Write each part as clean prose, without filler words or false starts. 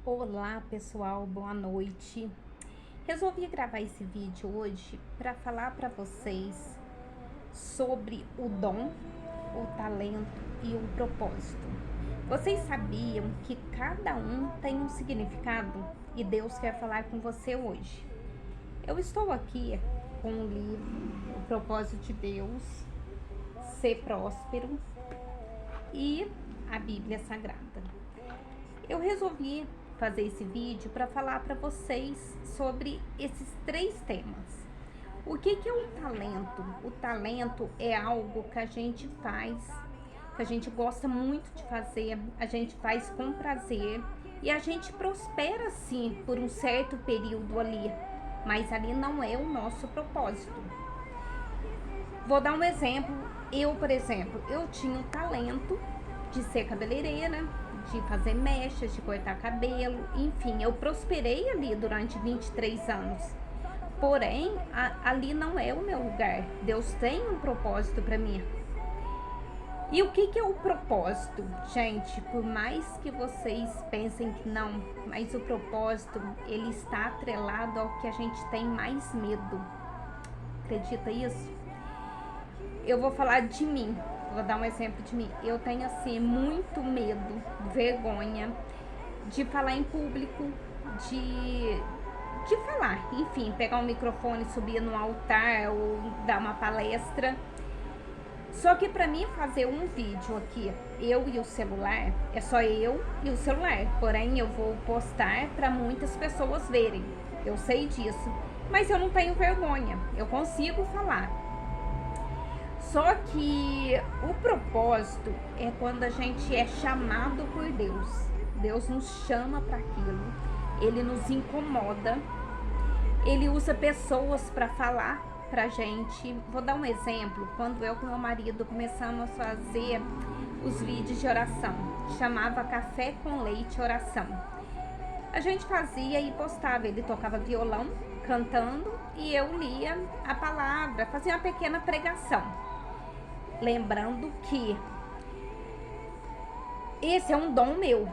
Olá pessoal, boa noite. Resolvi gravar esse vídeo hoje para falar para vocês sobre o dom, o talento e o propósito. Vocês sabiam que cada um tem um significado e Deus quer falar com você hoje? Eu estou aqui com o livro O Propósito de Deus, Ser Próspero e a Bíblia Sagrada. Eu resolvi fazer esse vídeo para falar para vocês sobre esses três temas. O que é o talento? O talento é algo que a gente faz, que a gente gosta muito de fazer, a gente faz com prazer e a gente prospera sim por um certo período ali, mas ali não é o nosso propósito. Vou dar um exemplo. Por exemplo, eu tinha o talento de ser cabeleireira, de fazer mechas, de cortar cabelo, enfim, eu prosperei ali durante 23 anos. Porém, ali não é o meu lugar. Deus tem um propósito para mim. E o que é o propósito? Gente, por mais que vocês pensem que não, mas o propósito, ele está atrelado ao que a gente tem mais medo. Acredita isso? Eu vou falar de mim. Vou dar um exemplo de mim. Eu tenho assim muito medo, vergonha de falar em público, de falar, enfim, pegar um microfone, subir no altar ou dar uma palestra. Só que para mim fazer um vídeo aqui, eu e o celular, é só eu e o celular. Porém, eu vou postar para muitas pessoas verem. Eu sei disso, mas eu não tenho vergonha. Eu consigo falar. Só que o propósito é quando a gente é chamado por Deus. Deus nos chama para aquilo. Ele nos incomoda. Ele usa pessoas para falar pra gente. Vou dar um exemplo. Quando eu com meu marido começamos a fazer os vídeos de oração, chamava Café com Leite Oração. A gente fazia e postava. Ele tocava violão, cantando, e eu lia a palavra, fazia uma pequena pregação. Lembrando que esse é um dom meu,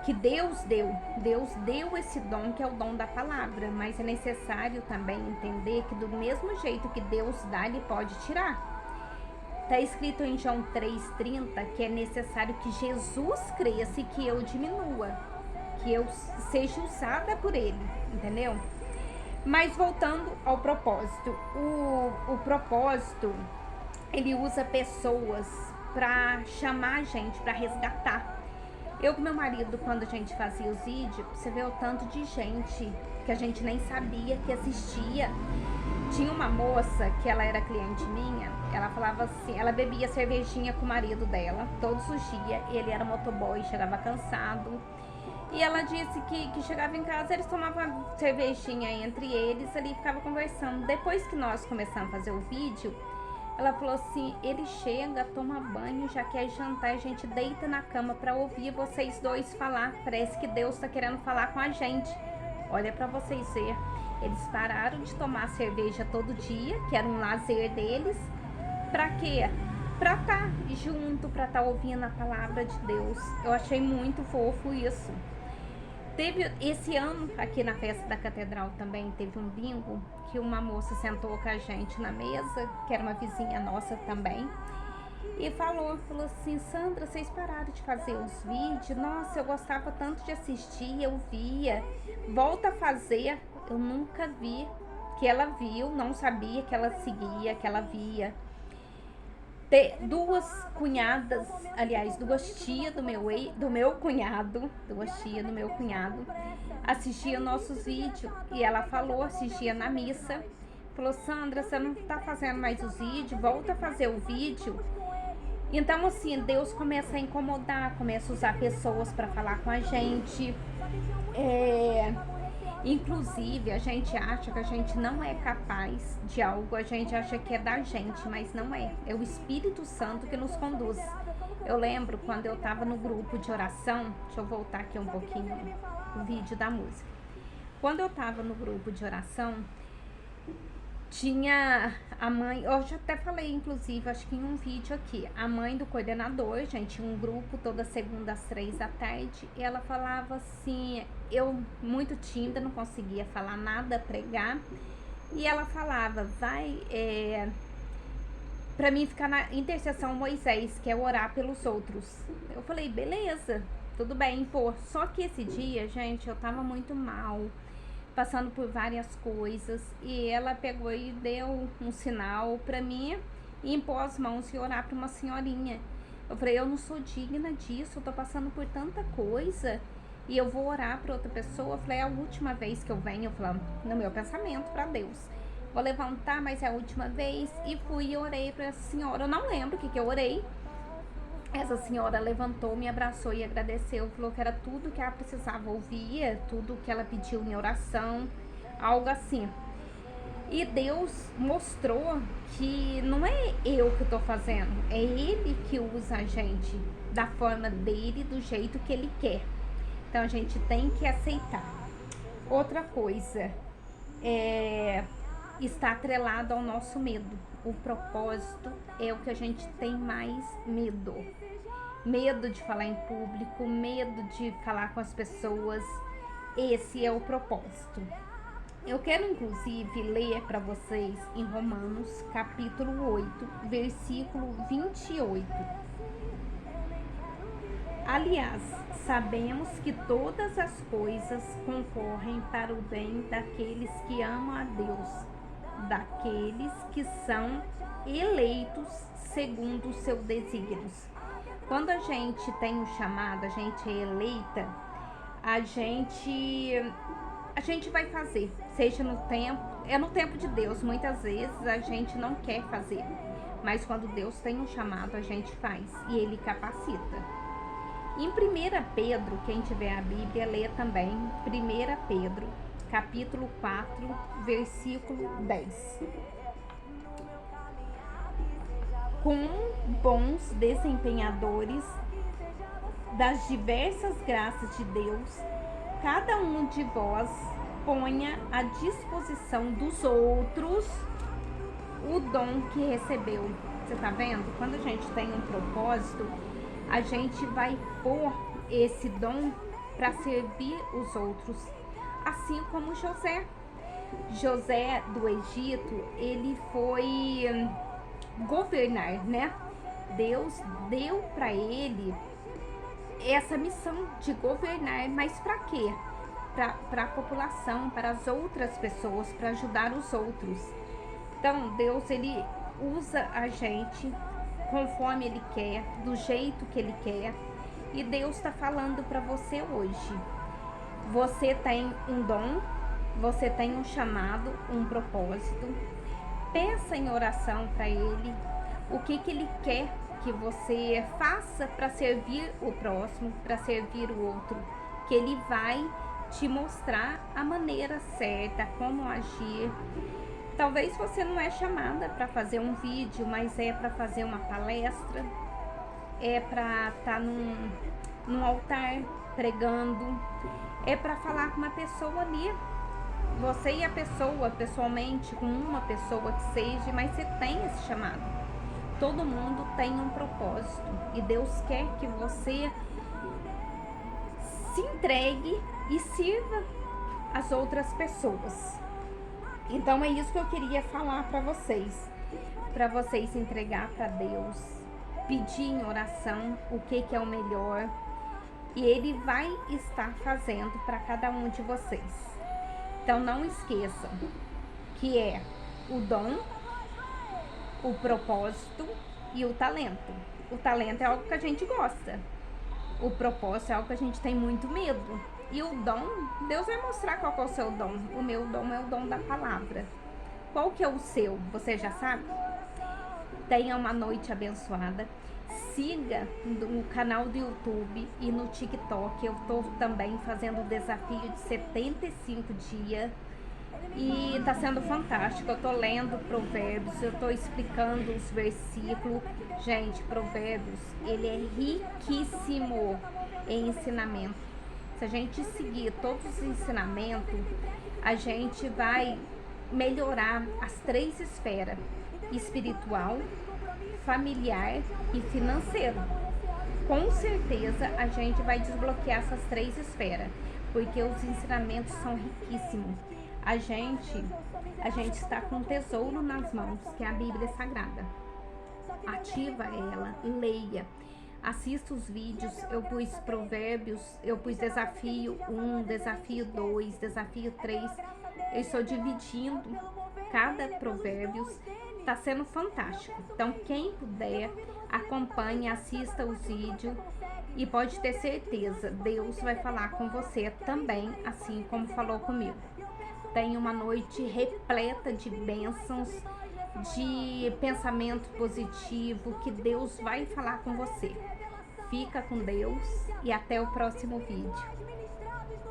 que Deus deu. Deus deu esse dom, que é o dom da palavra. Mas é necessário também entender que do mesmo jeito que Deus dá, Ele pode tirar. Está escrito em João 3,30 que é necessário que Jesus cresça e que eu diminua, que eu seja usada por Ele, entendeu? Mas voltando ao propósito, o propósito, ele usa pessoas para chamar a gente, para resgatar. Eu com meu marido, quando a gente fazia os vídeos, você vê o tanto de gente que a gente nem sabia que assistia. Tinha uma moça que ela era cliente minha, ela falava assim, ela bebia cervejinha com o marido dela todos os dias, ele era motoboy, chegava cansado. E ela disse que chegava em casa, eles tomavam cervejinha entre eles ali e ficavam conversando. Depois que nós começamos a fazer o vídeo, ela falou assim, ele chega, toma banho, já quer jantar, a gente deita na cama para ouvir vocês dois falar. Parece que Deus está querendo falar com a gente. Olha para vocês verem. Eles pararam de tomar cerveja todo dia, que era um lazer deles. Para quê? Para estar junto, para estar ouvindo a palavra de Deus. Eu achei muito fofo isso. Teve esse ano, aqui na festa da catedral também, teve um bingo que uma moça sentou com a gente na mesa, que era uma vizinha nossa também, e falou assim, Sandra, vocês pararam de fazer os vídeos? Nossa, eu gostava tanto de assistir, eu via, volta a fazer. Eu nunca vi, que ela viu, não sabia que ela seguia, que ela via. Duas cunhadas, aliás, duas tias do meu cunhado, assistia nossos vídeos e ela falou, assistia na missa, falou, Sandra, você não tá fazendo mais os vídeos, volta a fazer o vídeo. Então assim, Deus começa a incomodar, começa a usar pessoas para falar com a gente. Inclusive, a gente acha que a gente não é capaz de algo, a gente acha que é da gente, mas não é. É o Espírito Santo que nos conduz. Eu lembro quando eu estava no grupo de oração, deixa eu voltar aqui um pouquinho o vídeo da música. Quando eu estava no grupo de oração, Tinha a mãe, eu já até falei, inclusive, acho que em um vídeo aqui, a mãe do coordenador, gente, um grupo toda segunda às 3 da tarde, e ela falava assim, eu muito tímida, não conseguia falar nada, pregar, e ela falava, vai, pra mim ficar na intercessão Moisés, que é orar pelos outros. Eu falei, beleza, tudo bem, pô. Só que esse dia, gente, eu tava muito mal, passando por várias coisas, e ela pegou e deu um sinal pra mim e impôs as mãos e orar pra uma senhorinha. Eu falei, eu não sou digna disso, eu tô passando por tanta coisa e eu vou orar pra outra pessoa. Eu falei, é a última vez que eu venho, eu falei, no meu pensamento pra Deus, vou levantar, mas é a última vez. E fui e orei pra essa senhora, eu não lembro o que eu orei. Essa senhora levantou, me abraçou e agradeceu, falou que era tudo que ela precisava ouvir, tudo que ela pediu em oração, algo assim. E Deus mostrou que não é eu que estou fazendo, é Ele que usa a gente da forma dele, do jeito que Ele quer. Então a gente tem que aceitar. Outra coisa está atrelado ao nosso medo. O propósito é o que a gente tem mais medo. Medo de falar em público, medo de falar com as pessoas. Esse é o propósito. Eu quero inclusive ler para vocês em Romanos capítulo 8, versículo 28. Aliás, sabemos que todas as coisas concorrem para o bem daqueles que amam a Deus, daqueles que são eleitos segundo o seu desígnios. Quando a gente tem um chamado, a gente é eleita, a gente vai fazer, seja no tempo, é no tempo de Deus. Muitas vezes a gente não quer fazer, mas quando Deus tem um chamado, a gente faz e Ele capacita. Em 1 Pedro, quem tiver a Bíblia, lê também 1 Pedro, capítulo 4, versículo 10. Com bons desempenhadores das diversas graças de Deus, cada um de vós ponha à disposição dos outros o dom que recebeu. Você tá vendo? Quando a gente tem um propósito, a gente vai pôr esse dom para servir os outros. Assim como José. José do Egito, ele foi governar, né? Deus deu para ele essa missão de governar, mas para quê? Para a população, para as outras pessoas, para ajudar os outros. Então, Deus, ele usa a gente conforme Ele quer, do jeito que Ele quer. E Deus está falando para você hoje. Você tem um dom, você tem um chamado, um propósito. Peça em oração para Ele o que Ele quer que você faça para servir o próximo, para servir o outro. Que Ele vai te mostrar a maneira certa, como agir. Talvez você não é chamada para fazer um vídeo, mas é para fazer uma palestra, é para estar num altar pregando, é para falar com uma pessoa ali. Você e a pessoa, pessoalmente, com uma pessoa que seja, mas você tem esse chamado. Todo mundo tem um propósito e Deus quer que você se entregue e sirva as outras pessoas. Então é isso que eu queria falar para vocês entregar para Deus, pedir em oração o que é o melhor, e Ele vai estar fazendo para cada um de vocês. Então não esqueçam que é o dom, o propósito e o talento. O talento é algo que a gente gosta, o propósito é algo que a gente tem muito medo. E o dom, Deus vai mostrar qual é o seu dom. O meu dom é o dom da palavra. Qual que é o seu? Você já sabe? Tenha uma noite abençoada. Siga no canal do YouTube e no TikTok. Eu estou também fazendo o desafio de 75 dias. E tá sendo fantástico. Eu tô lendo Provérbios, eu tô explicando os versículos. Gente, Provérbios, ele é riquíssimo em ensinamento. Se a gente seguir todos os ensinamentos, a gente vai melhorar as 3 esferas: espiritual, familiar e financeiro. Com certeza a gente vai desbloquear essas 3 esferas, porque os ensinamentos são riquíssimos. A gente está com um tesouro nas mãos, que é a Bíblia Sagrada. Ativa ela, leia, assista os vídeos. Eu pus provérbios, eu pus desafio 1, desafio 2, desafio 3. Eu estou dividindo cada provérbios. Tá sendo fantástico. Então, quem puder, acompanhe, assista os vídeos e pode ter certeza, Deus vai falar com você também, assim como falou comigo. Tenha uma noite repleta de bênçãos, de pensamento positivo, que Deus vai falar com você. Fica com Deus e até o próximo vídeo.